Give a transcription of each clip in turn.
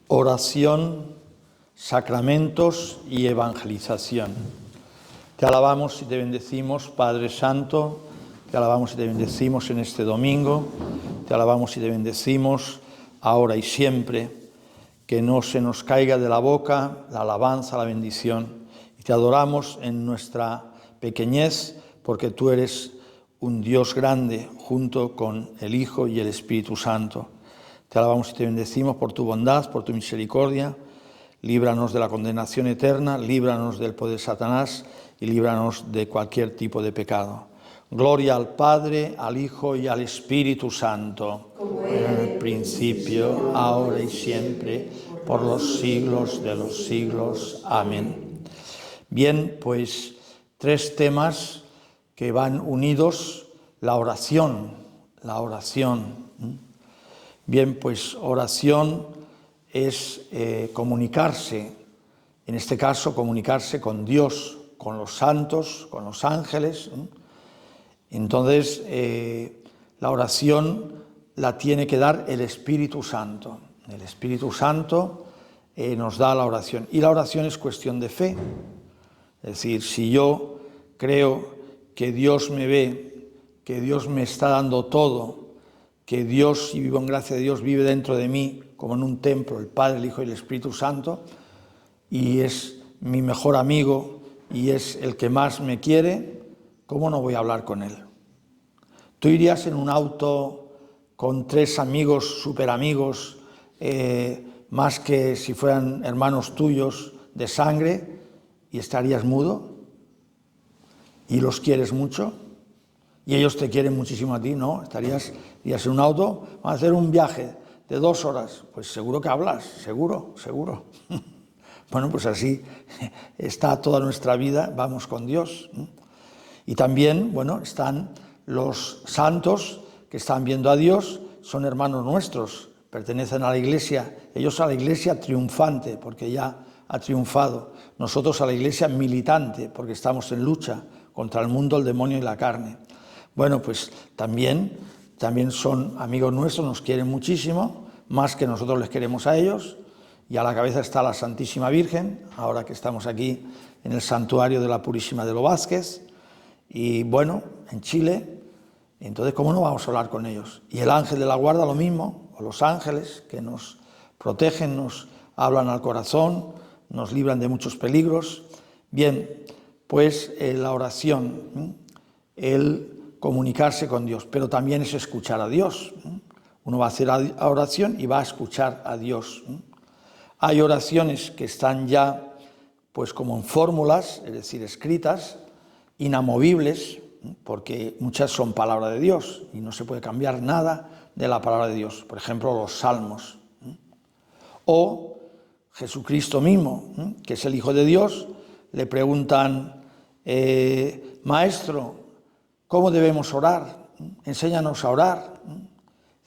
Oración, sacramentos y evangelización. Te alabamos y te bendecimos, Padre Santo, te alabamos y te bendecimos en este domingo, te alabamos y te bendecimos ahora y siempre, que no se nos caiga de la boca la alabanza, la bendición, y te adoramos en nuestra pequeñez, porque tú eres un Dios grande junto con el Hijo y el Espíritu Santo. Te alabamos y te bendecimos por tu bondad, por tu misericordia. Líbranos de la condenación eterna, líbranos del poder de Satanás y líbranos de cualquier tipo de pecado. Gloria al Padre, al Hijo y al Espíritu Santo, como en el principio, ahora y siempre, por los siglos de los siglos. Amén. Bien, pues 3 temas que van unidos: la oración. Bien, pues oración es comunicarse, en este caso comunicarse con Dios, con los santos, con los ángeles. Entonces, la oración la tiene que dar el Espíritu Santo. El Espíritu Santo nos da la oración. Y la oración es cuestión de fe. Es decir, si yo creo que Dios me ve, que Dios me está dando todo, que Dios, si vivo en gracia de Dios, vive dentro de mí como en un templo, el Padre, el Hijo y el Espíritu Santo, y es mi mejor amigo y es el que más me quiere, ¿cómo no voy a hablar con él? Tú irías en un auto con 3 amigos, súper amigos, más que si fueran hermanos tuyos de sangre, y estarías mudo, y los quieres mucho, y ellos te quieren muchísimo a ti, ¿no? Irías en un auto, vamos a hacer un viaje de 2 horas, pues seguro que hablas, seguro. Bueno, pues así está toda nuestra vida, vamos con Dios. Y también, bueno, están los santos que están viendo a Dios, son hermanos nuestros, pertenecen a la Iglesia, ellos a la Iglesia triunfante, porque ya ha triunfado, nosotros a la Iglesia militante, porque estamos en lucha contra el mundo, el demonio y la carne. Bueno, pues también son amigos nuestros, nos quieren muchísimo, más que nosotros les queremos a ellos, y a la cabeza está la Santísima Virgen, ahora que estamos aquí en el santuario de la Purísima de los Vázquez, y bueno, en Chile, entonces ¿cómo no vamos a hablar con ellos? Y el ángel de la guarda lo mismo, o los ángeles que nos protegen, nos hablan al corazón, nos libran de muchos peligros. Bien, pues la oración, el comunicarse con Dios, pero también es escuchar a Dios. Uno va a hacer oración y va a escuchar a Dios. Hay oraciones que están ya pues como en fórmulas, es decir, escritas, inamovibles, porque muchas son palabra de Dios y no se puede cambiar nada de la palabra de Dios. Por ejemplo, los salmos. O Jesucristo mismo, que es el Hijo de Dios, le preguntan, Maestro, ¿cómo debemos orar? Enséñanos a orar.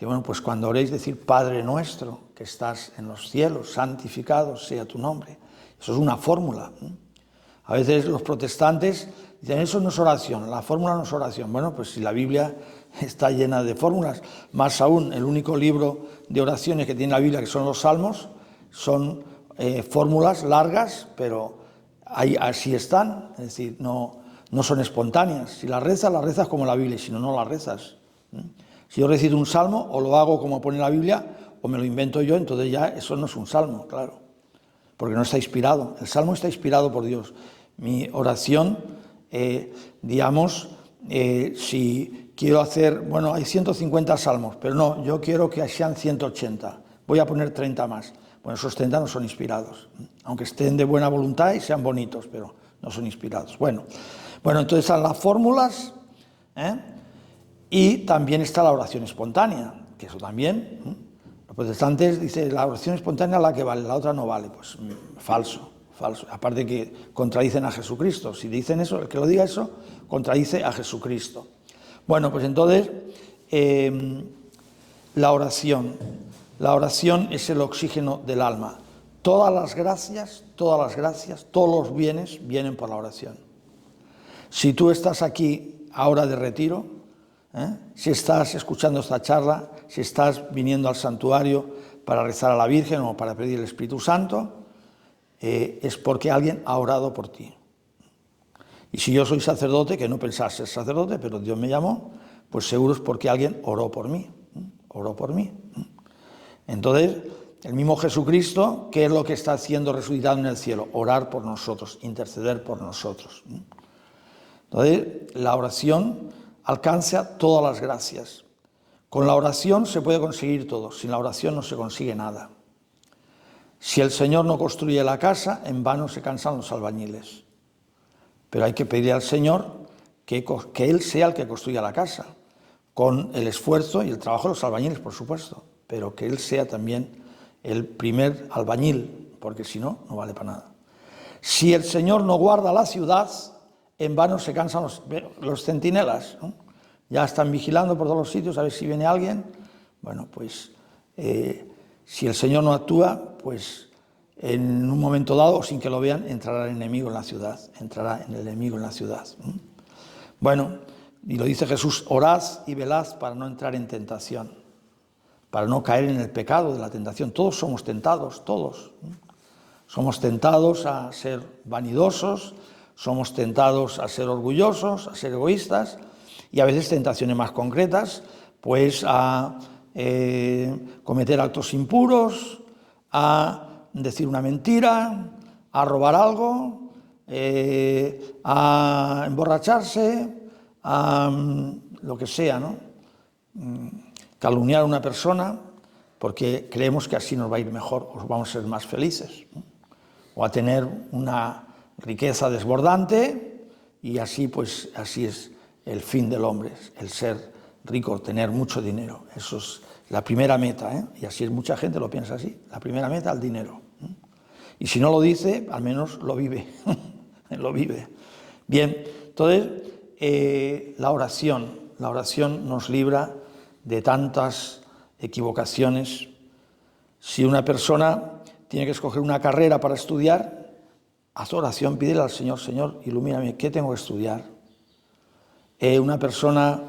Y bueno, pues cuando oréis, decir, Padre nuestro, que estás en los cielos, santificado sea tu nombre. Eso es una fórmula. A veces los protestantes dicen, eso no es oración, la fórmula no es oración. Bueno, pues si la Biblia está llena de fórmulas, más aún el único libro de oraciones que tiene la Biblia, que son los Salmos, son fórmulas largas, pero ahí, así están, es decir, no son espontáneas. Si las rezas como la Biblia, y si no, no las rezas. Si yo recito un salmo, o lo hago como pone la Biblia, o me lo invento yo, entonces ya eso no es un salmo, claro, porque no está inspirado. El salmo está inspirado por Dios. Mi oración, si quiero hacer, bueno, hay 150 salmos, pero no, yo quiero que sean 180, voy a poner 30 más. Bueno, esos 30 no son inspirados, aunque estén de buena voluntad y sean bonitos, pero no son inspirados. Bueno, entonces están las fórmulas, y también está la oración espontánea, que eso también, los protestantes dicen, la oración espontánea es la que vale, la otra no vale. Pues falso, aparte que contradicen a Jesucristo. Si dicen eso, el que lo diga eso, contradice a Jesucristo. Bueno, pues entonces, la oración es el oxígeno del alma. Todas las gracias, todos los bienes vienen por la oración. Si tú estás aquí ahora de retiro, si estás escuchando esta charla, si estás viniendo al santuario, para rezar a la Virgen o para pedir el Espíritu Santo, es porque alguien ha orado por ti. Y si yo soy sacerdote, que no pensaba ser sacerdote, pero Dios me llamó, pues seguro es porque alguien oró por mí. Oró por mí. Entonces, el mismo Jesucristo, ¿qué es lo que está haciendo resucitado en el cielo? Orar por nosotros, interceder por nosotros. Entonces, la oración alcanza todas las gracias. Con la oración se puede conseguir todo, sin la oración no se consigue nada. Si el Señor no construye la casa, en vano se cansan los albañiles. Pero hay que pedirle al Señor que Él sea el que construya la casa, con el esfuerzo y el trabajo de los albañiles, por supuesto, pero que Él sea también el primer albañil, porque si no, no vale para nada. Si el Señor no guarda la ciudad, en vano se cansan los centinelas, ¿no? Ya están vigilando por todos los sitios a ver si viene alguien. Bueno, pues si el Señor no actúa, pues en un momento dado, sin que lo vean, entrará el enemigo en la ciudad. Entrará el enemigo en la ciudad. Bueno, y lo dice Jesús, orad y velad para no entrar en tentación, para no caer en el pecado de la tentación. Todos somos tentados, todos. Somos tentados a ser vanidosos, somos tentados a ser orgullosos, a ser egoístas, y a veces tentaciones más concretas, pues a cometer actos impuros, a decir una mentira, a robar algo, a emborracharse, a lo que sea, ¿no? Calumniar a una persona porque creemos que así nos va a ir mejor o vamos a ser más felices, ¿no? O a tener una riqueza desbordante y así, pues, así es el fin del hombre, el ser rico, tener mucho dinero. Eso es la primera meta, ¿eh? Y así es, mucha gente lo piensa así, la primera meta, el dinero. Y si no lo dice, al menos lo vive, lo vive. Bien, entonces la oración nos libra de tantas equivocaciones. Si una persona tiene que escoger una carrera para estudiar, haz oración, pídele al Señor, Señor, ilumíname, ¿qué tengo que estudiar? Una persona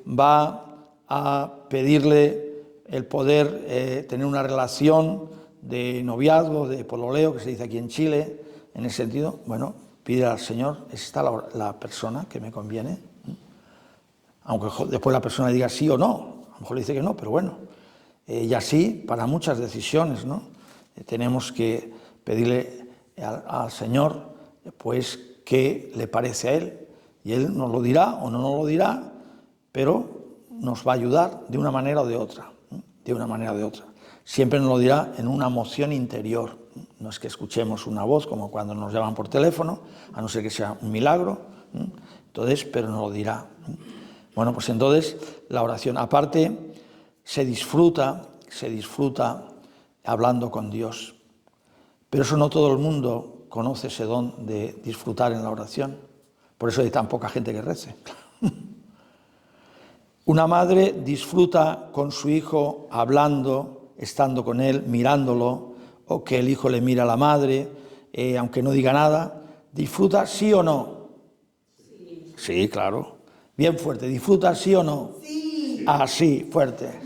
va a pedirle el poder tener una relación de noviazgo, de pololeo, que se dice aquí en Chile, en ese sentido, bueno, pide al Señor, ¿está la persona que me conviene? Aunque después la persona diga sí o no, a lo mejor le dice que no, pero bueno, y así para muchas decisiones, ¿no? Tenemos que pedirle al Señor, pues, qué le parece a Él, y Él nos lo dirá o no nos lo dirá, pero nos va a ayudar de una manera o de otra, de una manera o de otra. Siempre nos lo dirá en una emoción interior, no es que escuchemos una voz como cuando nos llaman por teléfono, a no ser que sea un milagro, entonces, pero nos lo dirá. Bueno, pues entonces la oración, aparte, se disfruta hablando con Dios, pero eso no todo el mundo conoce ese don de disfrutar en la oración, por eso hay tan poca gente que rece. Una madre disfruta con su hijo hablando, estando con él, mirándolo, o que el hijo le mira a la madre, aunque no diga nada. ¿Disfruta sí o no? Sí. Sí, claro. Bien fuerte. ¿Disfruta sí o no? Sí. Ah, sí, fuerte.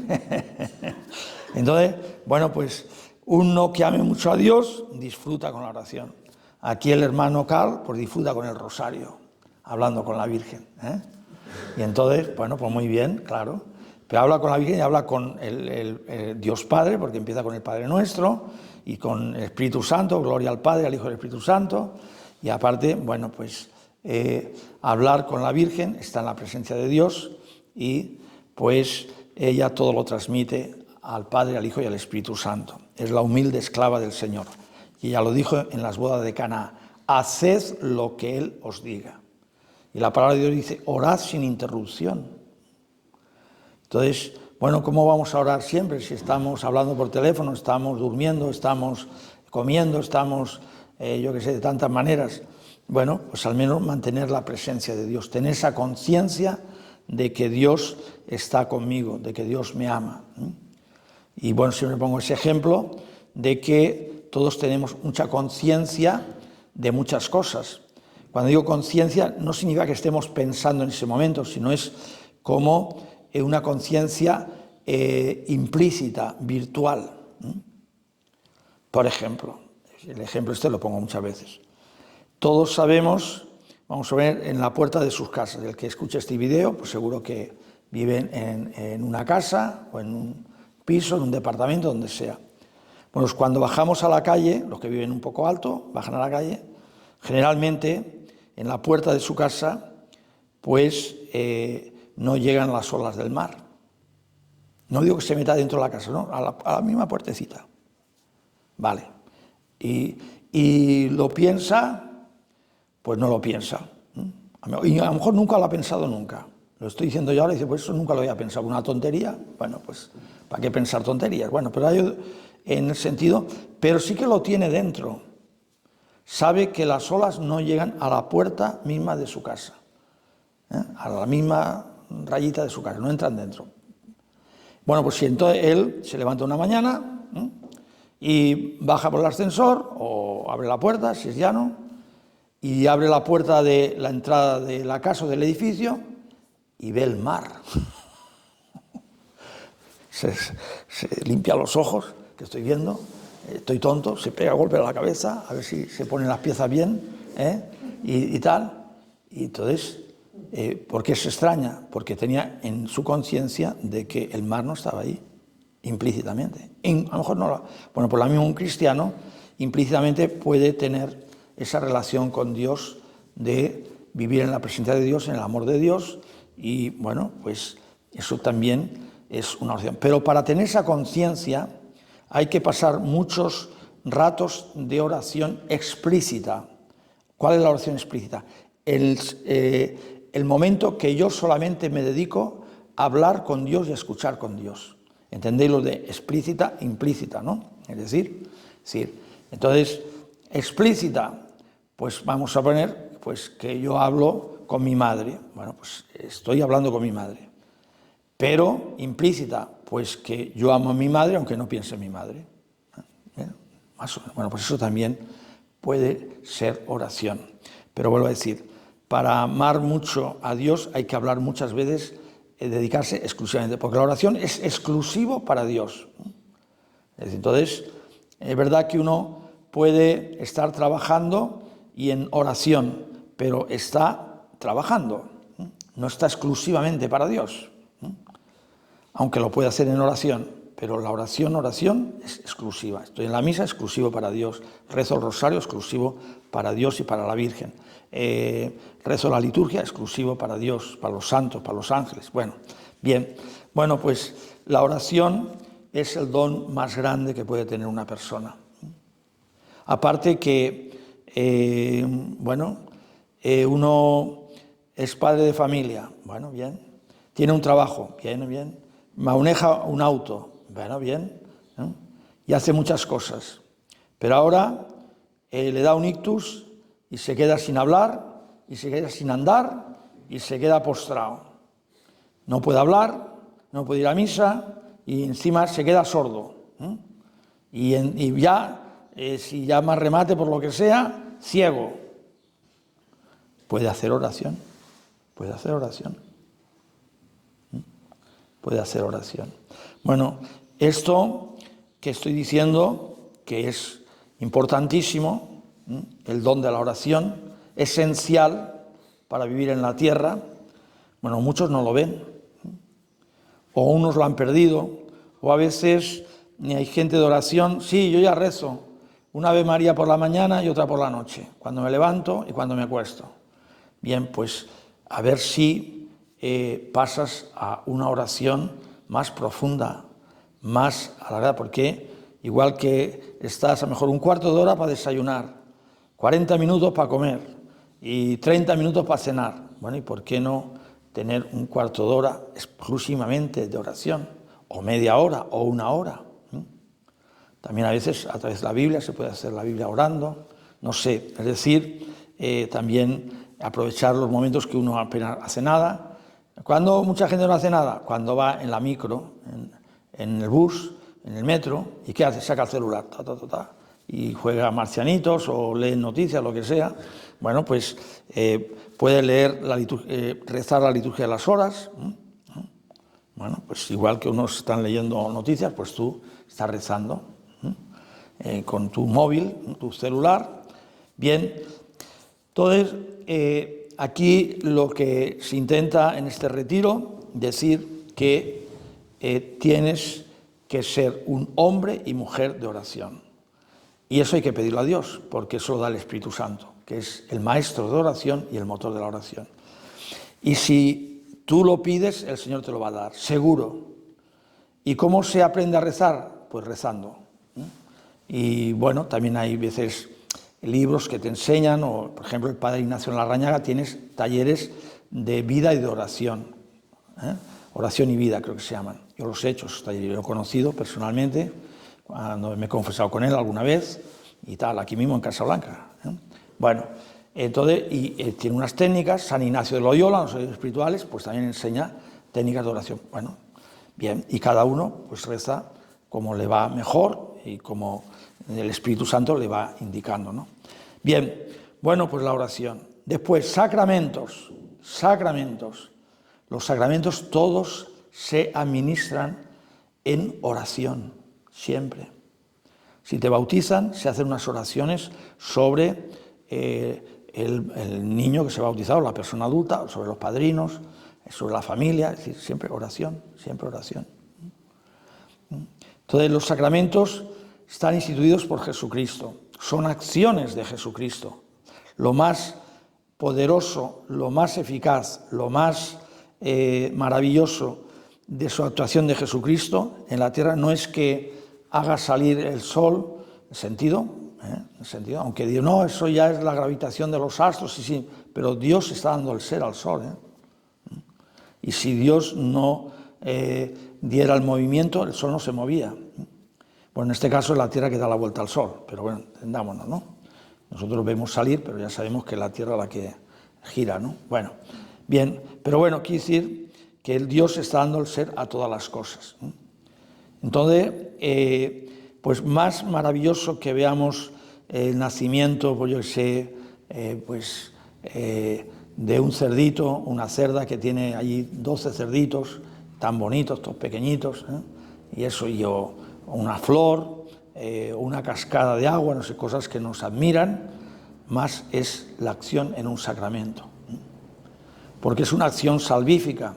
Entonces, bueno, pues uno que ame mucho a Dios disfruta con la oración. Aquí el hermano Carl pues disfruta con el rosario, hablando con la Virgen, Y entonces, bueno, pues muy bien, claro. Pero habla con la Virgen y habla con el Dios Padre, porque empieza con el Padre Nuestro, y con el Espíritu Santo, gloria al Padre, al Hijo y al Espíritu Santo. Y aparte, bueno, pues hablar con la Virgen está en la presencia de Dios y pues ella todo lo transmite al Padre, al Hijo y al Espíritu Santo. Es la humilde esclava del Señor. Y ella lo dijo en las bodas de Caná: haced lo que Él os diga. Y la palabra de Dios dice: orad sin interrupción. Entonces, bueno, ¿cómo vamos a orar siempre si estamos hablando por teléfono, estamos durmiendo, estamos comiendo, estamos, yo qué sé, de tantas maneras? Bueno, pues al menos mantener la presencia de Dios, tener esa conciencia de que Dios está conmigo, de que Dios me ama. Y bueno, siempre pongo ese ejemplo de que todos tenemos mucha conciencia de muchas cosas. Cuando digo conciencia, no significa que estemos pensando en ese momento, sino es como una conciencia implícita, virtual. Por ejemplo, el ejemplo este lo pongo muchas veces. Todos sabemos, vamos a ver, en la puerta de sus casas, el que escuche este video, pues seguro que viven en una casa o en un piso, en un departamento, donde sea. Bueno, pues cuando bajamos a la calle, los que viven un poco alto, bajan a la calle, generalmente en la puerta de su casa, pues no llegan las olas del mar. No digo que se meta dentro de la casa, ¿no? A la misma puertecita. Vale. Y lo piensa, pues no lo piensa. Y a lo mejor nunca lo ha pensado nunca. Lo estoy diciendo yo ahora y dice, pues eso nunca lo había pensado. ¿Una tontería? Bueno, pues ¿para qué pensar tonterías? Bueno, pero hay en el sentido, pero sí que lo tiene dentro. Sabe que las olas no llegan a la puerta misma de su casa, a la misma rayita de su casa, no entran dentro. Bueno, pues si entonces él se levanta una mañana y baja por el ascensor o abre la puerta, si es llano, y abre la puerta de la entrada de la casa o del edificio y ve el mar. Se limpia los ojos, que estoy viendo, estoy tonto, se pega golpe a la cabeza, a ver si se ponen las piezas bien, y tal. Y entonces, ¿por qué se extraña? Porque tenía en su conciencia de que el mar no estaba ahí, implícitamente. A lo mejor no. Bueno, por lo mismo un cristiano implícitamente puede tener esa relación con Dios, de vivir en la presencia de Dios, en el amor de Dios, y bueno, pues eso también es una oración. Pero para tener esa conciencia hay que pasar muchos ratos de oración explícita. ¿Cuál es la oración explícita? El momento que yo solamente me dedico a hablar con Dios y a escuchar con Dios. ¿Entendéis lo de explícita, implícita, no? Es decir, entonces, explícita, pues vamos a poner pues que yo hablo con mi madre. Bueno, pues estoy hablando con mi madre. Pero implícita, pues que yo amo a mi madre aunque no piense en mi madre. Bueno, pues eso también puede ser oración. Pero vuelvo a decir, para amar mucho a Dios hay que hablar muchas veces, dedicarse exclusivamente, porque la oración es exclusivo para Dios. Entonces, es verdad que uno puede estar trabajando y en oración, pero está trabajando, no está exclusivamente para Dios, aunque lo puede hacer en oración, pero la oración es exclusiva. Estoy en la misa, exclusivo para Dios. Rezo el rosario, exclusivo para Dios y para la Virgen. Rezo la liturgia, exclusivo para Dios, para los santos, para los ángeles. Bueno, bien. Bueno, pues la oración es el don más grande que puede tener una persona. Aparte que, uno es padre de familia, bueno, bien. Tiene un trabajo, bien. Maneja un auto, bueno, bien, ¿no? Y hace muchas cosas. Pero ahora le da un ictus y se queda sin hablar, y se queda sin andar, y se queda postrado. No puede hablar, no puede ir a misa, y encima se queda sordo. Y ya, si ya más remate por lo que sea, ciego. Puede hacer oración. Puede hacer oración. Bueno, esto que estoy diciendo, que es importantísimo, el don de la oración, esencial para vivir en la tierra, bueno, muchos no lo ven, o unos lo han perdido, o a veces ni hay gente de oración. Sí, yo ya rezo, una Ave María por la mañana y otra por la noche, cuando me levanto y cuando me acuesto. Bien, pues a ver si pasas a una oración más profunda, más alargada, porque igual que estás a lo mejor un cuarto de hora para desayunar, 40 minutos para comer y 30 minutos para cenar, bueno, ¿y por qué no tener un cuarto de hora exclusivamente de oración, o media hora, o una hora? También a veces a través de la Biblia se puede hacer la Biblia orando, no sé, es decir, también aprovechar los momentos que uno apenas hace nada. ¿Cuándo mucha gente no hace nada? Cuando va en la micro, en el bus, en el metro, ¿y qué hace? Saca el celular, y juega marcianitos o lee noticias, lo que sea. Bueno, pues puede leer rezar la liturgia de las horas, Bueno, pues igual que unos están leyendo noticias, pues tú estás rezando con tu móvil, tu celular. Bien, entonces aquí lo que se intenta en este retiro decir que tienes que ser un hombre y mujer de oración. Y eso hay que pedirlo a Dios, porque eso lo da el Espíritu Santo, que es el maestro de oración y el motor de la oración. Y si tú lo pides, el Señor te lo va a dar, seguro. ¿Y cómo se aprende a rezar? Pues rezando. Y bueno, también hay veces libros que te enseñan, o por ejemplo el Padre Ignacio Larrañaga tienes talleres de vida y de oración. Oración y vida creo que se llaman. Yo los he hecho, esos talleres, yo lo he conocido personalmente, cuando me he confesado con él alguna vez y tal, aquí mismo en Casablanca. Bueno, entonces, y tiene unas técnicas, San Ignacio de Loyola, los espirituales, pues también enseña técnicas de oración. Bueno, bien, y cada uno pues reza como le va mejor y como el Espíritu Santo le va indicando, ¿no? Bien, bueno, pues la oración. Después, sacramentos. Los sacramentos todos se administran en oración, siempre. Si te bautizan, se hacen unas oraciones sobre el niño que se ha bautizado, la persona adulta, sobre los padrinos, sobre la familia, es decir, siempre oración, siempre oración. Entonces, los sacramentos están instituidos por Jesucristo, son acciones de Jesucristo. Lo más poderoso, lo más eficaz, lo más maravilloso de su actuación de Jesucristo en la tierra no es que haga salir el sol, el sentido, aunque digo, no, eso ya es la gravitación de los astros, sí, pero Dios está dando el ser al sol. Y si Dios no diera el movimiento, el sol no se movía. Bueno, en este caso es la Tierra que da la vuelta al sol, pero bueno, entendámonos, ¿no? Nosotros vemos salir, pero ya sabemos que es la Tierra la que gira, ¿no? Bueno, bien, pero bueno, quiere decir que el Dios está dando el ser a todas las cosas. Entonces, pues más maravilloso que veamos el nacimiento, pues yo sé, de un cerdito, una cerda que tiene allí 12 cerditos, tan bonitos, todos pequeñitos, y eso, y una flor, una cascada de agua, no sé, cosas que nos admiran, más es la acción en un sacramento, porque es una acción salvífica.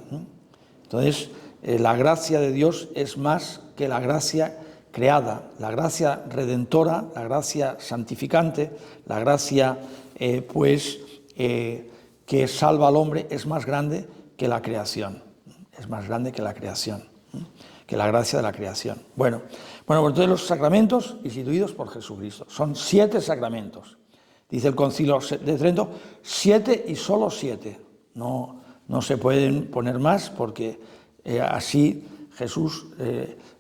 Entonces, la gracia de Dios es más que la gracia creada, la gracia redentora, la gracia santificante, la gracia que salva al hombre es más grande que la creación, es más grande que la creación, que la gracia de la creación. Bueno, pues entonces los sacramentos instituidos por Jesucristo, son 7 sacramentos, dice el Concilio de Trento, 7 y solo 7, no se pueden poner más porque así Jesús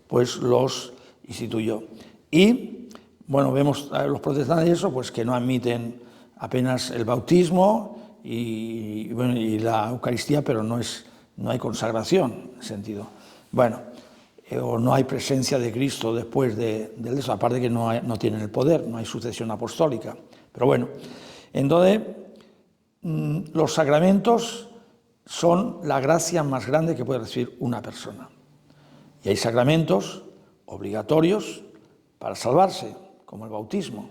pues los instituyó. Y bueno, vemos a los protestantes eso, pues que no admiten apenas el bautismo y la Eucaristía, pero no hay consagración en ese sentido. Bueno, o no hay presencia de Cristo después de eso, aparte que no tienen el poder, no hay sucesión apostólica. Pero bueno, entonces los sacramentos son la gracia más grande que puede recibir una persona. Y hay sacramentos obligatorios para salvarse, como el bautismo.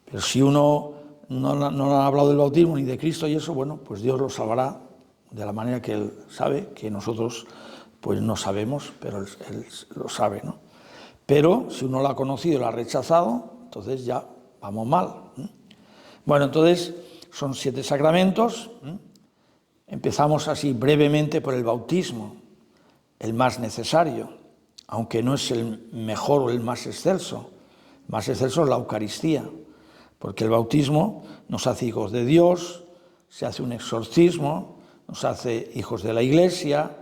Pero si uno no ha hablado del bautismo ni de Cristo y eso, bueno, pues Dios lo salvará de la manera que Él sabe, que nosotros pues no sabemos, pero Él lo sabe, ¿no? Pero si uno lo ha conocido y lo ha rechazado, entonces ya vamos mal. Bueno, entonces son 7 sacramentos. Empezamos así brevemente por el bautismo, el más necesario, aunque no es el mejor o el más excelso. El más excelso es la Eucaristía, porque el bautismo nos hace hijos de Dios, se hace un exorcismo, nos hace hijos de la Iglesia,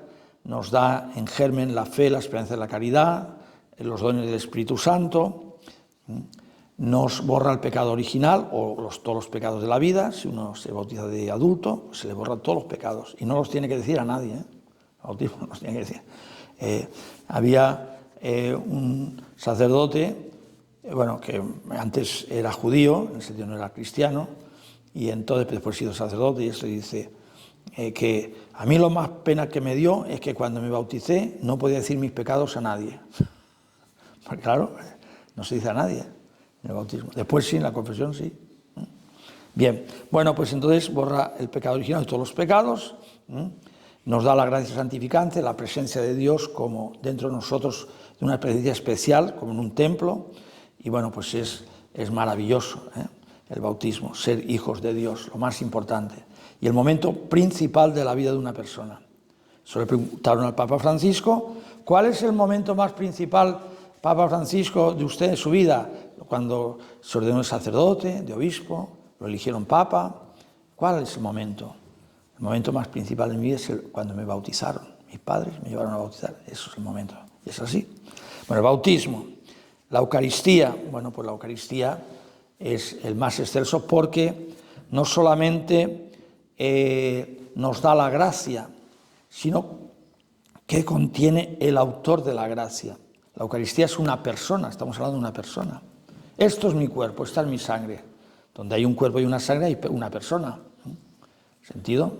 nos da en germen la fe, la esperanza y la caridad, los dones del Espíritu Santo, nos borra el pecado original o todos los pecados de la vida. Si uno se bautiza de adulto, se le borran todos los pecados y no los tiene que decir a nadie, El bautismo no los tiene que decir. Había un sacerdote, que antes era judío, en el sentido no era cristiano, y entonces después ha sido sacerdote, y esto dice que a mí lo más pena que me dio es que cuando me bauticé no podía decir mis pecados a nadie. Porque claro, no se dice a nadie en el bautismo. Después sí, en la confesión sí. Bien, bueno, pues entonces borra el pecado original de todos los pecados, nos da la gracia santificante, la presencia de Dios como dentro de nosotros, de una presencia especial, como en un templo, y bueno, pues es maravilloso, el bautismo, ser hijos de Dios, lo más importante, y el momento principal de la vida de una persona. Eso le preguntaron al Papa Francisco, ¿cuál es el momento más principal, Papa Francisco, de usted en su vida? Cuando se ordenó de sacerdote, de obispo, lo eligieron papa. ¿Cuál es el momento? El momento más principal de mi vida es cuando me bautizaron. Mis padres me llevaron a bautizar. Eso es el momento. Y es así. Bueno, el bautismo. La Eucaristía. Bueno, pues la Eucaristía es el más excelso porque no solamente nos da la gracia, sino que contiene el autor de la gracia. La Eucaristía es una persona, estamos hablando de una persona. Esto es mi cuerpo, esta es mi sangre. Donde hay un cuerpo y una sangre hay una persona. ¿Sentido?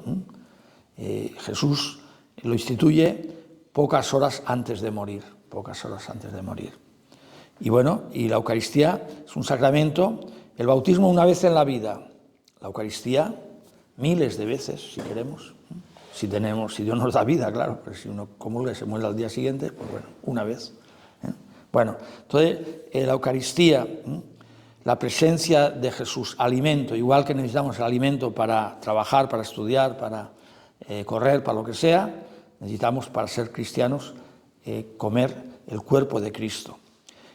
Jesús lo instituye pocas horas antes de morir. Pocas horas antes de morir. Y bueno, y la Eucaristía es un sacramento. El bautismo una vez en la vida. La Eucaristía miles de veces, si queremos. Si Dios nos da vida, claro. Pero si uno comulga y se muere al día siguiente, pues bueno, una vez. Bueno, entonces la Eucaristía, la presencia de Jesús, alimento, igual que necesitamos el alimento para trabajar, para estudiar, para correr, para lo que sea, necesitamos para ser cristianos comer el cuerpo de Cristo.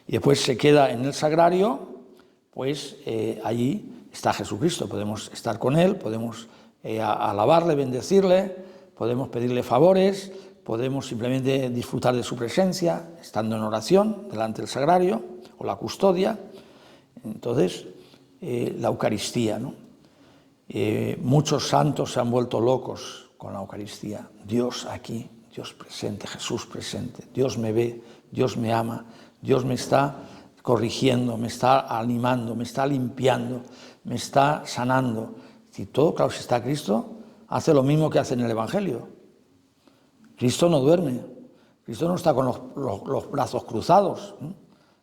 Y después se queda en el sagrario, pues allí está Jesucristo, podemos estar con Él, podemos alabarle, bendecirle, podemos pedirle favores, podemos simplemente disfrutar de su presencia, estando en oración delante del sagrario o la custodia. Entonces, la Eucaristía, ¿no? Muchos santos se han vuelto locos con la Eucaristía. Dios aquí, Dios presente, Jesús presente. Dios me ve, Dios me ama, Dios me está corrigiendo, me está animando, me está limpiando, me está sanando. Si todo, claro, si está Cristo, hace lo mismo que hace en el Evangelio. Cristo no duerme, Cristo no está con los brazos cruzados.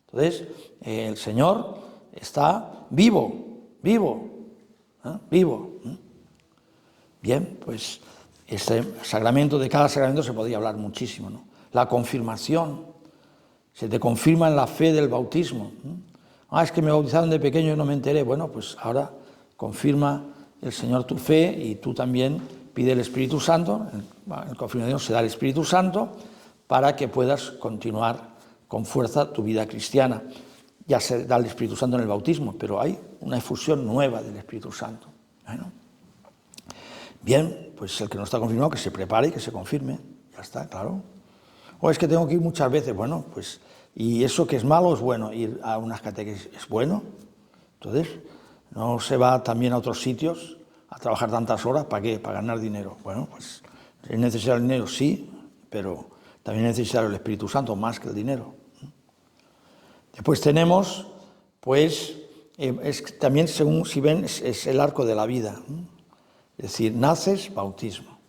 Entonces, el Señor está vivo. Bien, pues este sacramento, de cada sacramento se podría hablar muchísimo, ¿no? La confirmación, se te confirma en la fe del bautismo. Es que me bautizaron de pequeño y no me enteré. Bueno, pues ahora confirma el Señor tu fe y tú también pide el Espíritu Santo. En el confirmación se da el Espíritu Santo para que puedas continuar con fuerza tu vida cristiana. Ya se da el Espíritu Santo en el bautismo, pero hay una efusión nueva del Espíritu Santo. Bueno. Bien, pues el que no está confirmado, que se prepare y que se confirme. Ya está, claro. O es que tengo que ir muchas veces. Bueno, pues, ¿y eso que es malo o es bueno? Ir a unas catequesis es bueno. Entonces, no se va también a otros sitios a trabajar tantas horas. ¿Para qué? Para ganar dinero. Bueno, pues, ¿es necesario el dinero? Sí, pero también es necesario el Espíritu Santo más que el dinero. Después tenemos, pues, también según si ven, es el arco de la vida. Es decir, naces, bautismo.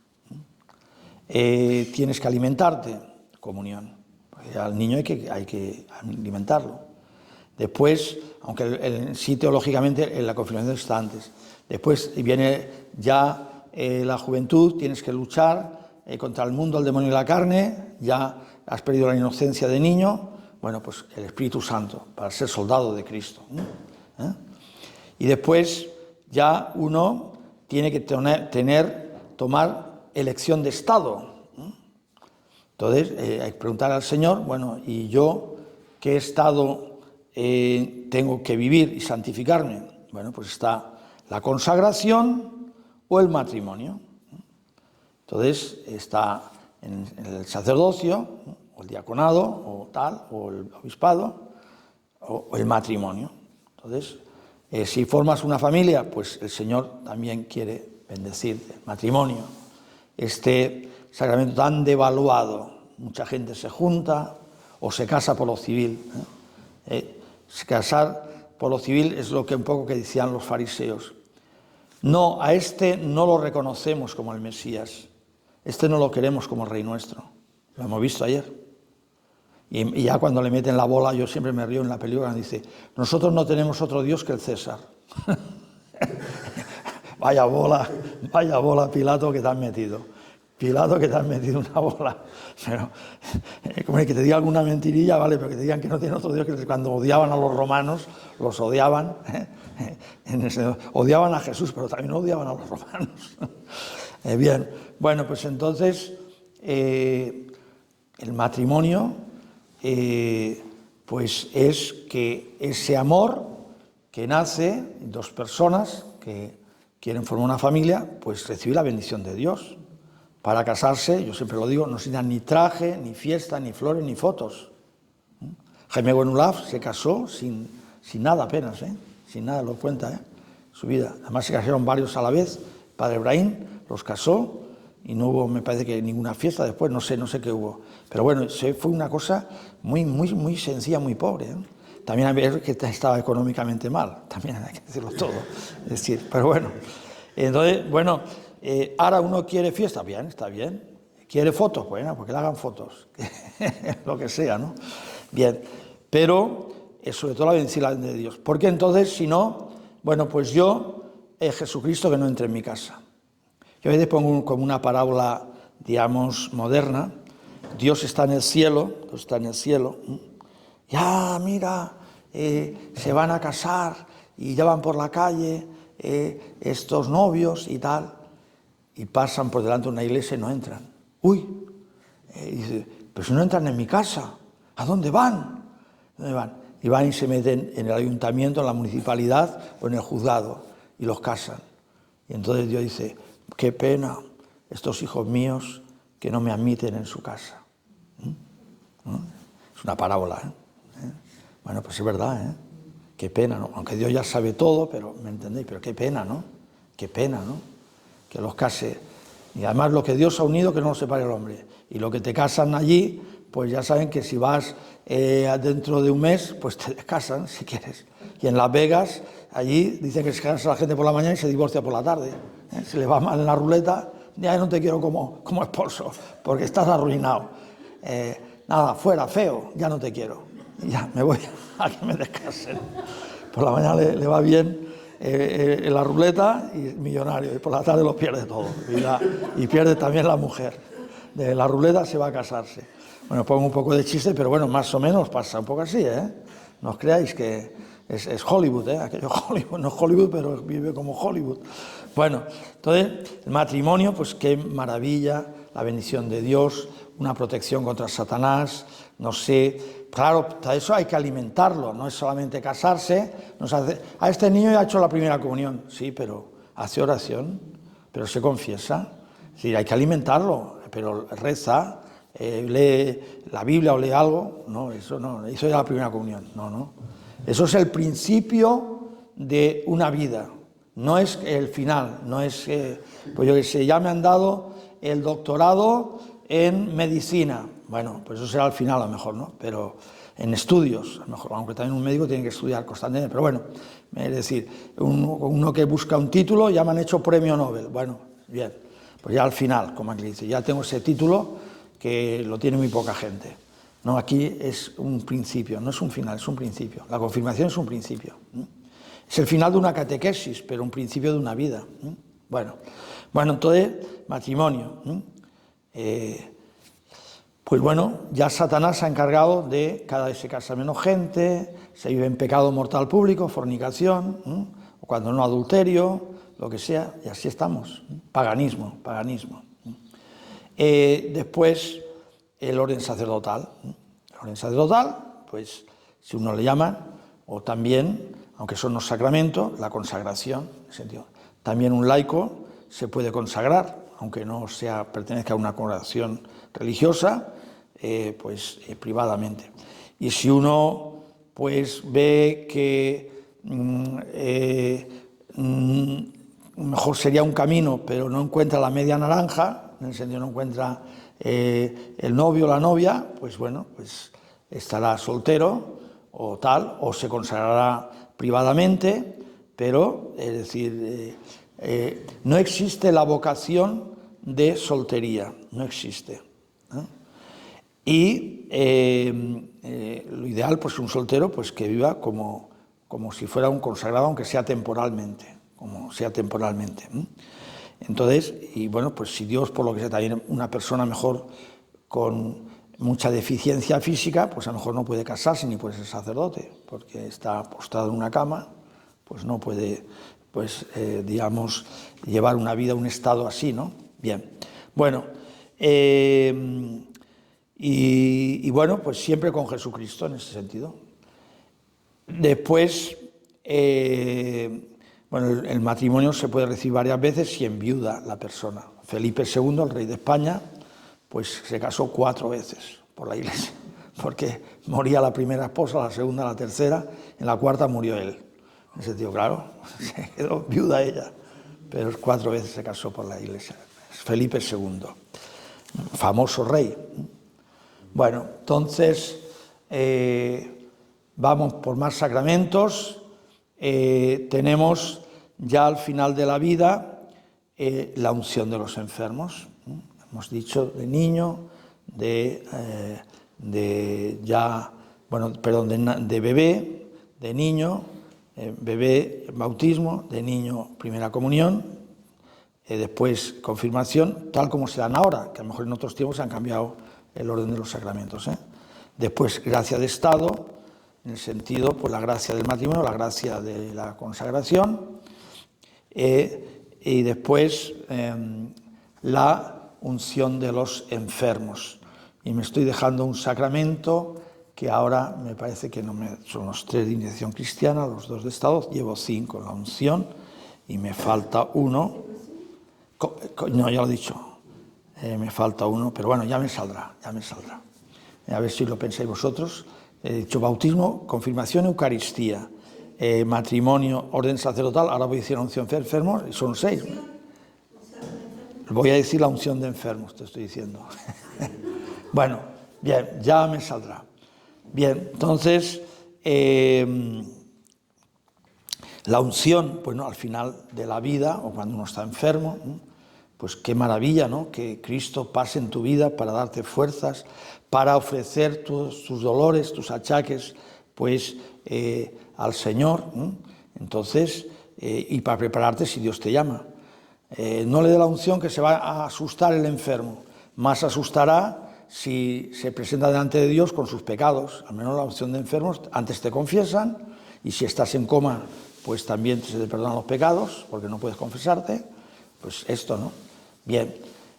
Tienes que alimentarte, comunión. Al niño hay que alimentarlo. Después, aunque sí teológicamente en la confirmación está antes. Después viene ya la juventud, tienes que luchar contra el mundo, el demonio y la carne. Ya has perdido la inocencia de niño. Bueno, pues el Espíritu Santo, para ser soldado de Cristo. Y después ya uno tiene que tomar elección de Estado. Entonces, hay que preguntar al Señor, bueno, ¿y yo qué estado tengo que vivir y santificarme? Bueno, pues está la consagración o el matrimonio. Entonces, está en el sacerdocio, o el diaconado, o tal, o el obispado, o el matrimonio. Entonces, si formas una familia, pues el Señor también quiere bendecirte. Matrimonio, este sacramento tan devaluado, mucha gente se junta o se casa por lo civil. Casar por lo civil es lo que un poco que decían los fariseos. No, a este no lo reconocemos como el Mesías. Este no lo queremos como Rey nuestro. Lo hemos visto ayer. Y ya cuando le meten la bola, yo siempre me río en la película, dice, nosotros no tenemos otro Dios que el César. Vaya bola, Pilato, que te has metido. Pilato, que te has metido una bola. Pero, como que te diga alguna mentirilla, vale, pero que te digan que no tiene otro Dios, que cuando odiaban a los romanos, los odiaban, odiaban a Jesús, pero también odiaban a los romanos. Bien, bueno, pues entonces el matrimonio pues es que ese amor que nace, dos personas que quieren formar una familia, pues recibe la bendición de Dios. Para casarse, yo siempre lo digo, no se necesitan ni traje, ni fiesta, ni flores, ni fotos. Jaime Buenulaf se casó sin nada apenas, sin nada, lo cuenta, su vida. Además se casaron varios a la vez, Padre Ibrahim los casó y no hubo, me parece que ninguna fiesta después, no sé qué hubo. Pero bueno, fue una cosa muy sencilla, muy pobre. También hay que ver que estaba económicamente mal, también hay que decirlo todo. Es decir, pero bueno, entonces, bueno, ahora uno quiere fiesta, bien, está bien. Quiere fotos, bueno, porque le hagan fotos, lo que sea, ¿no? Bien, pero sobre todo la bendición de Dios. Porque entonces, si no, bueno, pues yo, Jesucristo que no entre en mi casa. Yo a veces pongo como una parábola, digamos, moderna. Dios está en el cielo, Ya, mira, se van a casar y ya van por la calle estos novios y tal, y pasan por delante de una iglesia y no entran. Uy, dice, pero si no entran en mi casa, ¿a dónde van? ¿Dónde van? Y van y se meten en el ayuntamiento, en la municipalidad o en el juzgado y los casan. Y entonces Dios dice, qué pena estos hijos míos que no me admiten en su casa. ¿No? Es una parábola, Bueno, pues es verdad, Qué pena, ¿no? Aunque Dios ya sabe todo, pero, ¿me entendéis? Pero qué pena, ¿no? Qué pena, ¿no? Que los case. Y además lo que Dios ha unido, que no lo separe el hombre. Y lo que te casan allí, pues ya saben que si vas dentro de un mes, pues te casan, si quieres. Y en Las Vegas, allí dicen que se casa la gente por la mañana y se divorcia por la tarde. Se le va mal en la ruleta, ya no te quiero como esposo, porque estás arruinado. Nada, fuera, feo, ya no te quiero. Y ya, me voy a que me descansen. Por la mañana le va bien en la ruleta y millonario, y por la tarde lo pierde todo. Y pierde también la mujer. De la ruleta se va a casarse. Bueno, pongo un poco de chiste, pero bueno, más o menos pasa un poco así, No os creáis que es Hollywood, Aquello Hollywood, no es Hollywood, pero vive como Hollywood. Bueno, entonces, el matrimonio, pues qué maravilla, la bendición de Dios, una protección contra Satanás, no sé. Claro, eso hay que alimentarlo, no es solamente casarse. A este niño ya ha hecho la primera comunión, sí, pero hace oración, pero se confiesa. Sí, hay que alimentarlo, pero reza, lee la Biblia o lee algo. No, eso ya la primera comunión, no. Eso es el principio de una vida, no es el final, no es, pues yo que sé, ya me han dado el doctorado en medicina. Bueno, pues eso será al final a lo mejor, ¿no? Pero en estudios, a lo mejor, aunque también un médico tiene que estudiar constantemente, pero bueno, es decir, uno que busca un título, ya me han hecho premio Nobel. Bueno, bien, pues ya al final, como aquí dice, ya tengo ese título que lo tiene muy poca gente. No, aquí es un principio, no es un final, es un principio. La confirmación es un principio. Es el final de una catequesis, pero un principio de una vida. Bueno, entonces, matrimonio. Pues bueno, ya Satanás se ha encargado de cada vez se casa menos gente, se vive en pecado mortal público, fornicación, o cuando no adulterio, lo que sea, y así estamos. Paganismo. Después, el orden sacerdotal. El orden sacerdotal, pues, si uno le llama, o también, aunque son los sacramentos, la consagración, en ese sentido. También un laico se puede consagrar, aunque no pertenezca a una congregación religiosa, privadamente. Y si uno, pues, ve que mejor sería un camino, pero no encuentra la media naranja, en el sentido no encuentra el novio o la novia, pues bueno, pues estará soltero o se consagrará privadamente, pero, es decir, No existe la vocación de soltería, no existe. Y lo ideal, pues un soltero, pues que viva como si fuera un consagrado, aunque sea temporalmente, Entonces, y bueno, pues si Dios, por lo que sea, también una persona mejor con mucha deficiencia física, pues a lo mejor no puede casarse ni puede ser sacerdote, porque está postrado en una cama, pues no puede, pues digamos, llevar una vida, un estado así, ¿no? Bien, bueno, y bueno, pues siempre con Jesucristo en ese sentido. Después, bueno, el matrimonio se puede recibir varias veces si enviuda la persona. Felipe II, el rey de España, pues se casó 4 veces por la Iglesia, porque moría la primera esposa, la segunda, la tercera, en la cuarta murió él. En ese sentido, claro, se quedó viuda ella, pero 4 veces se casó por la Iglesia. Felipe II, famoso rey. Bueno, entonces vamos por más sacramentos. Tenemos ya al final de la vida la unción de los enfermos. Hemos dicho de niño, de bebé, de niño, bebé bautismo, de niño primera comunión, después confirmación, tal como se dan ahora, que a lo mejor en otros tiempos se han cambiado el orden de los sacramentos. Después gracia de estado, en el sentido, pues la gracia del matrimonio, la gracia de la consagración, y después la unción de los enfermos. Y me estoy dejando un sacramento que ahora me parece que son los 3 de iniciación cristiana, los 2 de estado, llevo 5 en la unción y me falta uno. No, ya lo he dicho, me falta uno, pero bueno, ya me saldrá. A ver si lo pensáis vosotros. He dicho bautismo, confirmación, Eucaristía, matrimonio, orden sacerdotal, ahora voy a decir la unción de enfermos, y son 6. Voy a decir la unción de enfermos, te estoy diciendo. Bueno, bien, ya me saldrá. Bien, entonces, la unción, bueno, al final de la vida, o cuando uno está enfermo, pues qué maravilla, ¿no? Que Cristo pase en tu vida para darte fuerzas, para ofrecer tus dolores, tus achaques, pues al Señor. Entonces, y para prepararte si Dios te llama. No le dé la unción que se va a asustar el enfermo, más asustará si se presenta delante de Dios con sus pecados. Al menos la unción de enfermos, antes te confiesan, y si estás en coma, pues también se te perdonan los pecados, porque no puedes confesarte. Pues esto, ¿no? Bien,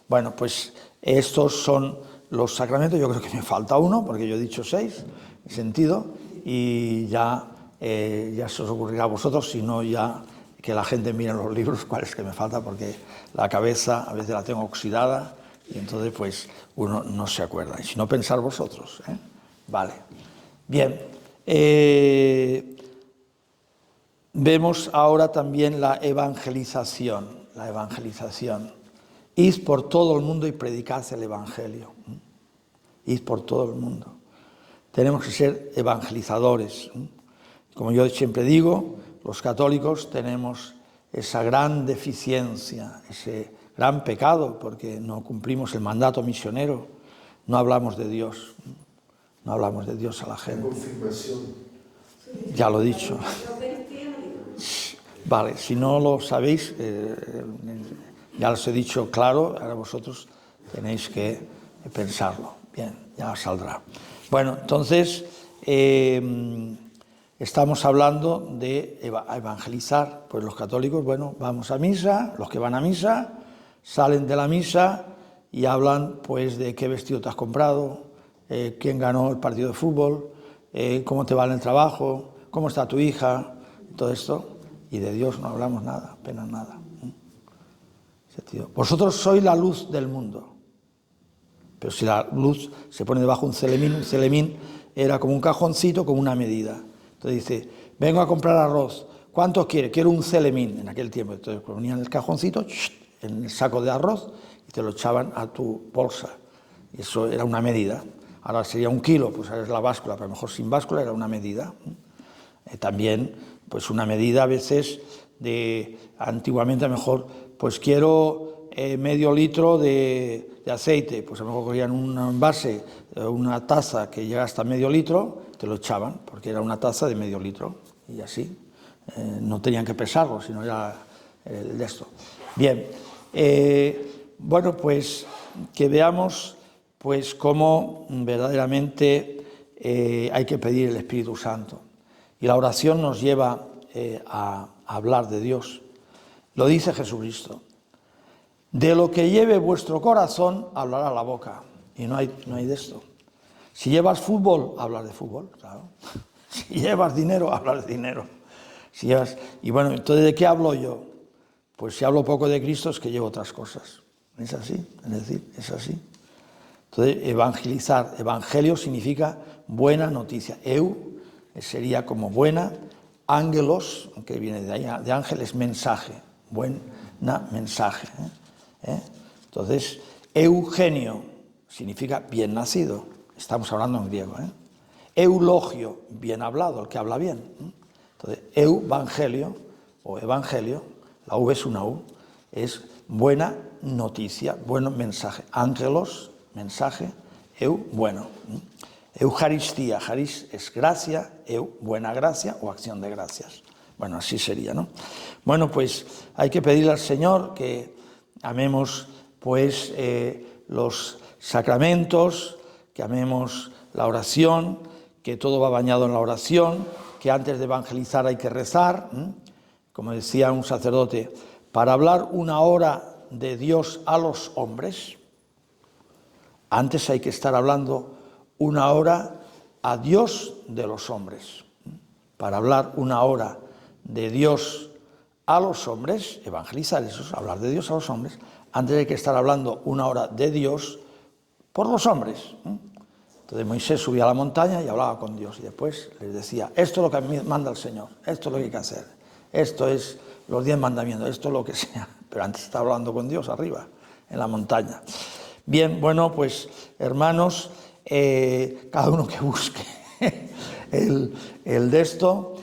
bueno, pues estos son los sacramentos. Yo creo que me falta uno, porque yo he dicho 6, en sentido, y ya se os ocurrirá a vosotros, si no ya que la gente mire en los libros cuál es que me falta, porque la cabeza a veces la tengo oxidada y entonces pues uno no se acuerda. Y si no, pensar vosotros, ¿eh? Vale. Bien. Vemos ahora también la evangelización. Id por todo el mundo y predicad el Evangelio. Id por todo el mundo. Tenemos que ser evangelizadores. Como yo siempre digo, los católicos tenemos esa gran deficiencia, ese gran pecado, porque no cumplimos el mandato misionero, no hablamos de Dios, a la gente. Confirmación. Ya lo he dicho. Vale, si no lo sabéis, ya os he dicho claro, ahora vosotros tenéis que pensarlo. Bien, ya saldrá. Bueno, entonces estamos hablando de evangelizar. Pues los católicos, bueno, vamos a misa, los que van a misa salen de la misa y hablan pues de qué vestido te has comprado, quién ganó el partido de fútbol, cómo te va en el trabajo, cómo está tu hija, todo esto. Y de Dios no hablamos nada, apenas nada. Vosotros sois la luz del mundo. Pero si la luz se pone debajo de un celemín era como un cajoncito con una medida. Entonces dice, vengo a comprar arroz. ¿Cuántos quiere? Quiero un celemín en aquel tiempo. Entonces ponían el cajoncito en el saco de arroz y te lo echaban a tu bolsa. Y eso era una medida. Ahora sería 1 kilo, pues ahora es la báscula, pero a lo mejor sin báscula era una medida. También, pues una medida a veces, antiguamente a lo mejor, pues quiero medio litro de aceite, pues a lo mejor cogían un envase, una taza que llega hasta medio litro, te lo echaban, porque era una taza de medio litro, y así, no tenían que pesarlo, sino era el de esto. Bien, bueno, pues que veamos pues cómo verdaderamente hay que pedir el Espíritu Santo. Y la oración nos lleva a hablar de Dios. Lo dice Jesucristo. De lo que lleve vuestro corazón, hablará la boca. Y no hay de esto. Si llevas fútbol, hablar de fútbol, claro. Si llevas dinero, hablar de dinero. Y bueno, entonces, ¿de qué hablo yo? Pues si hablo poco de Cristo es que llevo otras cosas. ¿Es así? Es decir, es así. Entonces, evangelizar. Evangelio significa buena noticia. Sería como buena. Ángelos, que viene de ahí, de ángel es mensaje. Buena mensaje. Entonces, Eugenio significa bien nacido. Estamos hablando en griego. Eulogio, bien hablado, el que habla bien. Entonces, evangelio o evangelio, la V es una U, es buena noticia, buen mensaje. Ángelos, mensaje, bueno. Eucaristía, charis es gracia, buena gracia o acción de gracias. Bueno, así sería, ¿no? Bueno, pues hay que pedirle al Señor que amemos pues los sacramentos, que amemos la oración, que todo va bañado en la oración, que antes de evangelizar hay que rezar, como decía un sacerdote, para hablar una hora de Dios a los hombres, antes hay que estar hablando una hora a Dios de los hombres. Para hablar una hora de Dios a los hombres, evangelizar eso, hablar de Dios a los hombres, antes hay que estar hablando una hora de Dios por los hombres. Entonces Moisés subía a la montaña y hablaba con Dios y después les decía, esto es lo que me manda el Señor, esto es lo que hay que hacer, esto es los 10 mandamientos, esto es lo que sea, pero antes estaba hablando con Dios arriba, en la montaña. Bien, bueno, pues hermanos, cada uno que busque el de esto,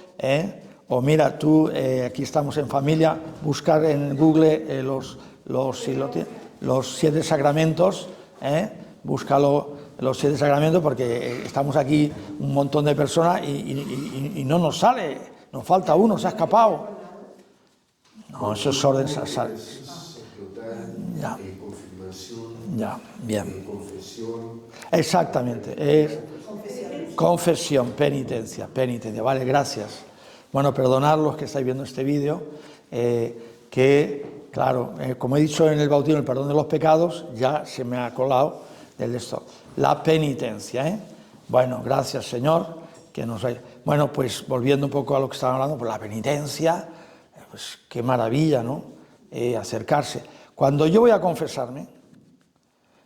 o mira, tú, aquí estamos en familia, buscar en Google los 7 sacramentos, búscalo los 7 sacramentos, porque estamos aquí un montón de personas y no nos sale, nos falta uno, se ha escapado. No, eso es orden sacerdotal. Ya. Ya, bien. Exactamente, es confesión, penitencia, vale, gracias. Bueno, perdonad los que estáis viendo este vídeo, que, claro, como he dicho en el bautismo, el perdón de los pecados, ya se me ha colado del esto. La penitencia, Bueno, gracias, Señor, que nos hay... Bueno, pues volviendo un poco a lo que estaban hablando, pues la penitencia, pues qué maravilla, ¿no? Acercarse. Cuando yo voy a confesarme,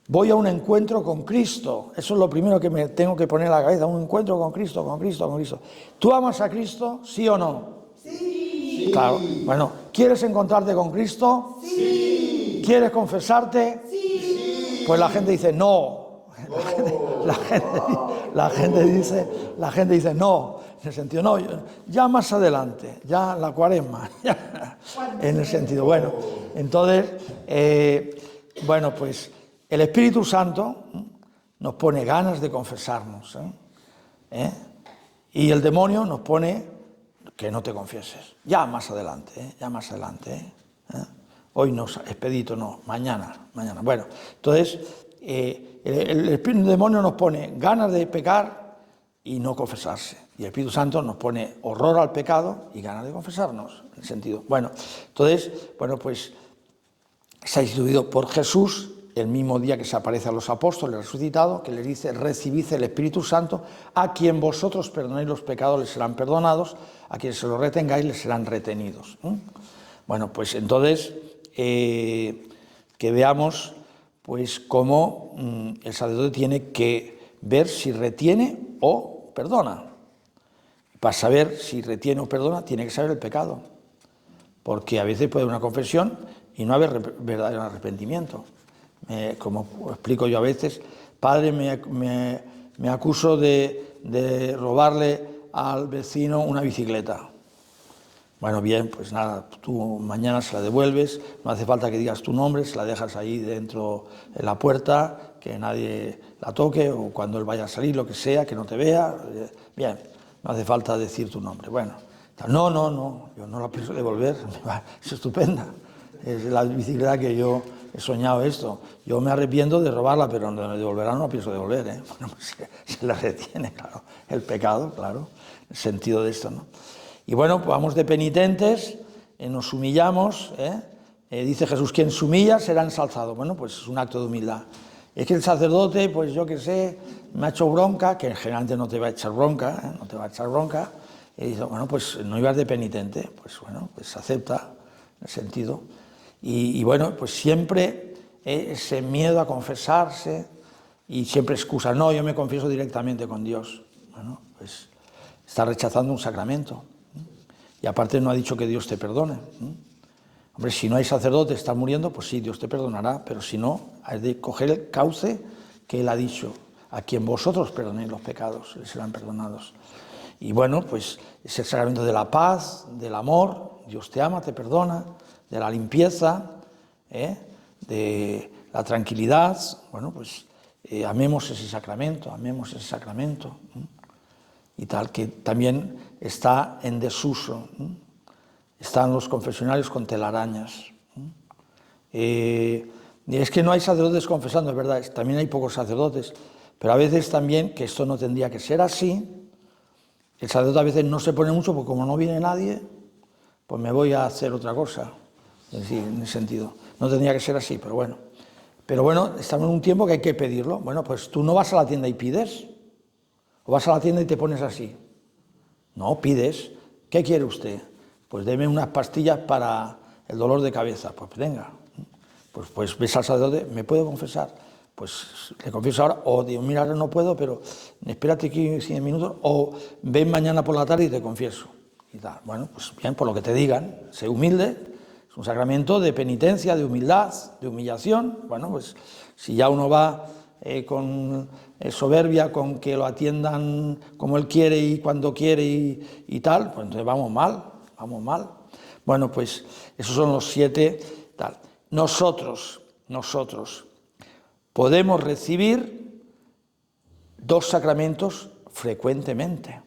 voy a un encuentro con Cristo. Eso es lo primero que me tengo que poner en la cabeza, un encuentro con Cristo, con Cristo, con Cristo. ¿Tú amas a Cristo, sí o no? Sí. Claro. Bueno, ¿quieres encontrarte con Cristo? Sí. ¿Quieres confesarte? Sí. Pues la gente dice no. La gente dice no. En el sentido, no, ya más adelante, ya la cuaresma, ya, en el sentido, bueno, entonces, bueno, pues el Espíritu Santo nos pone ganas de confesarnos, y el demonio nos pone que no te confieses, ya más adelante, Hoy no, expedito, no, mañana. Bueno, entonces, el demonio nos pone ganas de pecar y no confesarse. Y el Espíritu Santo nos pone horror al pecado y ganas de confesarnos, en el sentido. Bueno, entonces, bueno, pues se ha instituido por Jesús el mismo día que se aparece a los apóstoles resucitados, que les dice, recibid el Espíritu Santo, a quien vosotros perdonéis los pecados les serán perdonados, a quien se los retengáis les serán retenidos. Bueno, pues entonces, que veamos pues cómo el sacerdote tiene que ver si retiene o perdona. Para saber si retiene o perdona, tiene que saber el pecado. Porque a veces puede haber una confesión y no haber verdadero arrepentimiento. Como explico yo a veces, padre, me acuso de robarle al vecino una bicicleta. Bueno, bien, pues nada, tú mañana se la devuelves, no hace falta que digas tu nombre, se la dejas ahí dentro en la puerta, que nadie la toque, o cuando él vaya a salir, lo que sea, que no te vea. Bien, no hace falta decir tu nombre. Bueno, no, yo no la pienso devolver, es estupenda. Es la bicicleta que yo he soñado esto. Yo me arrepiento de robarla, pero de devolverla no la pienso devolver, ¿eh? Bueno, pues se la retiene, claro, el pecado, claro, el sentido de esto, ¿no? Y bueno, pues vamos de penitentes, nos humillamos, dice Jesús, quien se humilla será ensalzado. Bueno, pues es un acto de humildad. Es que el sacerdote, pues yo qué sé, me ha hecho bronca, que generalmente no te va a echar bronca, no te va a echar bronca, y dice, bueno, pues no ibas de penitente, pues bueno, pues acepta el sentido. Y bueno, pues siempre ese miedo a confesarse y siempre excusa, no, yo me confieso directamente con Dios. Bueno, pues está rechazando un sacramento. Y aparte no ha dicho que Dios te perdone. Hombre, si no hay sacerdote, estás muriendo, pues sí, Dios te perdonará, pero si no, hay de coger el cauce que Él ha dicho, a quien vosotros perdonéis los pecados, les serán perdonados. Y bueno, pues es el sacramento de la paz, del amor, Dios te ama, te perdona, de la limpieza, de la tranquilidad. Bueno, pues amemos ese sacramento, y tal, que también está en desuso. Están los confesionarios con telarañas. Es que no hay sacerdotes confesando, es verdad, también hay pocos sacerdotes, pero a veces también, que esto no tendría que ser así, el sacerdote a veces no se pone mucho, porque como no viene nadie, pues me voy a hacer otra cosa, es decir, en ese sentido. No tendría que ser así, pero bueno. Pero bueno, estamos en un tiempo que hay que pedirlo. Bueno, pues tú no vas a la tienda y pides, o vas a la tienda y te pones así. No, pides. ¿Qué quiere usted? Pues deme unas pastillas para el dolor de cabeza. Pues venga. Pues ves al sacerdote, ¿me puedo confesar? Pues le confieso ahora, o digo, mira, ahora no puedo, pero espérate 15 minutos, o ven mañana por la tarde y te confieso. Y tal. Bueno, pues bien, por lo que te digan, sé humilde, es un sacramento de penitencia, de humildad, de humillación. Bueno, pues si ya uno va con soberbia, con que lo atiendan como él quiere y cuando quiere y tal, pues entonces vamos mal. Bueno, pues esos son los 7, tal. Nosotros podemos recibir 2 sacramentos frecuentemente.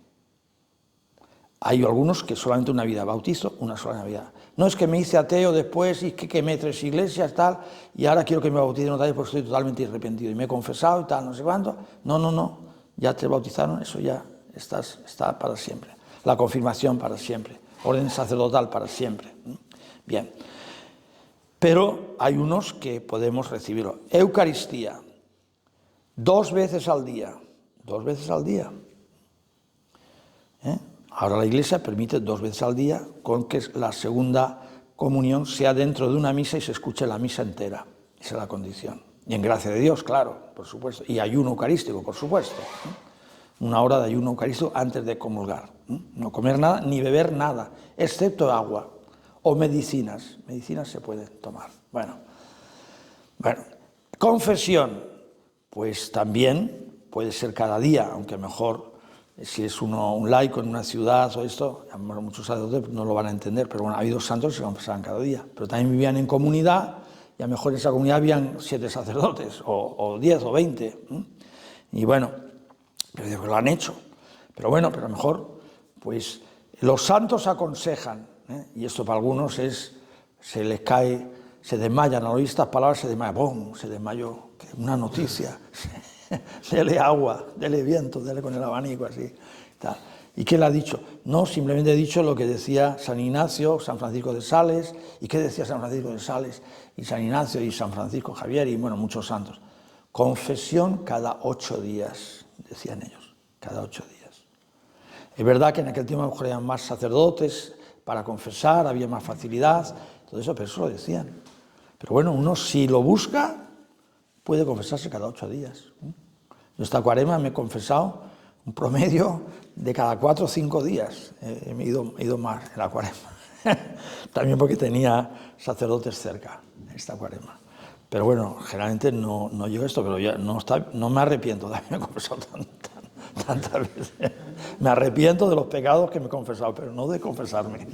Hay algunos que solamente una vida, bautizo, una sola Navidad. No es que me hice ateo después y que quemé 3 iglesias, tal, y ahora quiero que me bauticen otra vez porque estoy totalmente arrepentido y me he confesado y tal, no sé cuánto. No, ya te bautizaron, eso ya está para siempre. La confirmación para siempre, orden sacerdotal para siempre. Bien, pero hay unos que podemos recibirlo. Eucaristía, 2 veces al día. Ahora la Iglesia permite 2 veces al día, con que la segunda comunión sea dentro de una misa y se escuche la misa entera. Esa es la condición. Y en gracia de Dios, claro, por supuesto. Y ayuno eucarístico, por supuesto. 1 hora de ayuno eucarístico antes de comulgar. No comer nada ni beber nada, excepto agua o medicinas. Medicinas se pueden tomar. Bueno. Confesión, pues también puede ser cada día, aunque mejor si es uno un laico en una ciudad o esto, muchos sacerdotes no lo van a entender, pero bueno, ha habido santos que se confesaban cada día, pero también vivían en comunidad y a lo mejor en esa comunidad habían 7 sacerdotes, o 10 o 20, y bueno, pero lo han hecho, pero bueno, pero a lo mejor, pues los santos aconsejan, y esto para algunos se les cae, se desmayan, al oír estas palabras se desmaya, ¡pum!, se desmayó, una noticia. Dele agua, dele viento, dele con el abanico así. Tal. ¿Y qué le ha dicho? No, simplemente ha dicho lo que decía San Ignacio, San Francisco de Sales. ¿Y qué decía San Francisco de Sales? Y San Ignacio y San Francisco Javier y bueno, muchos santos. Confesión cada 8 días, decían ellos, cada 8 días. Es verdad que en aquel tiempo a lo mejor había más sacerdotes para confesar, había más facilidad, todo eso, pero eso lo decían. Pero bueno, uno si lo busca, puede confesarse cada 8 días. Yo esta cuaresma me he confesado un promedio de cada 4 o 5 días. He ido más en la cuaresma. También porque tenía sacerdotes cerca esta cuaresma. Pero bueno, generalmente no llego a esto, pero ya no me arrepiento de haberme confesado tantas veces. Me arrepiento de los pecados que me he confesado, pero no de confesarme.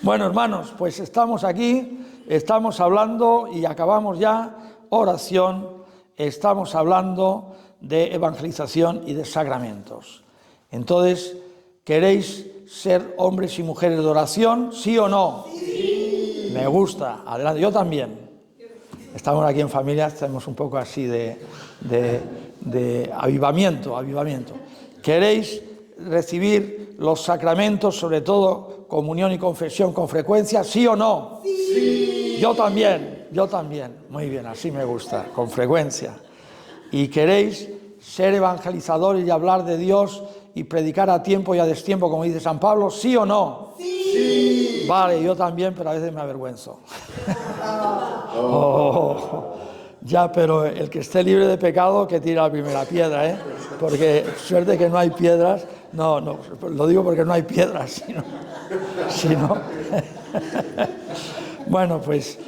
Bueno, hermanos, pues estamos aquí, estamos hablando y acabamos ya oración, estamos hablando de evangelización y de sacramentos. Entonces, ¿queréis ser hombres y mujeres de oración? ¿Sí o no? Sí. Me gusta, adelante, yo también. Estamos aquí en familia, estamos un poco así de avivamiento. ¿Queréis recibir los sacramentos, sobre todo comunión y confesión con frecuencia? ¿Sí o no? Sí. Yo también. Muy bien, así me gusta, con frecuencia. ¿Y queréis ser evangelizadores y hablar de Dios y predicar a tiempo y a destiempo, como dice San Pablo? ¿Sí o no? Sí. Vale, yo también, pero a veces me avergüenzo. Ya, pero el que esté libre de pecado, que tire la primera piedra, ¿eh? Porque suerte que no hay piedras. No, lo digo porque no hay piedras, sino. Bueno, pues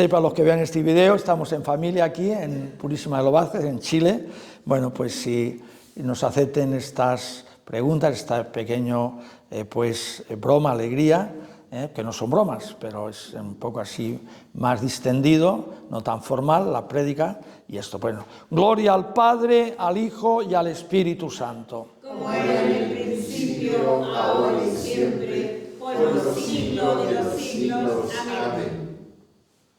para los que vean este video, estamos en familia aquí, en Purísima de los Vázquez, en Chile. Bueno, pues si nos acepten estas preguntas, esta pequeño, broma, alegría, que no son bromas, pero es un poco así más distendido, no tan formal, la prédica, y esto, bueno. Gloria al Padre, al Hijo y al Espíritu Santo. Como era en el principio, ahora y siempre, por los siglos de los siglos. Amén.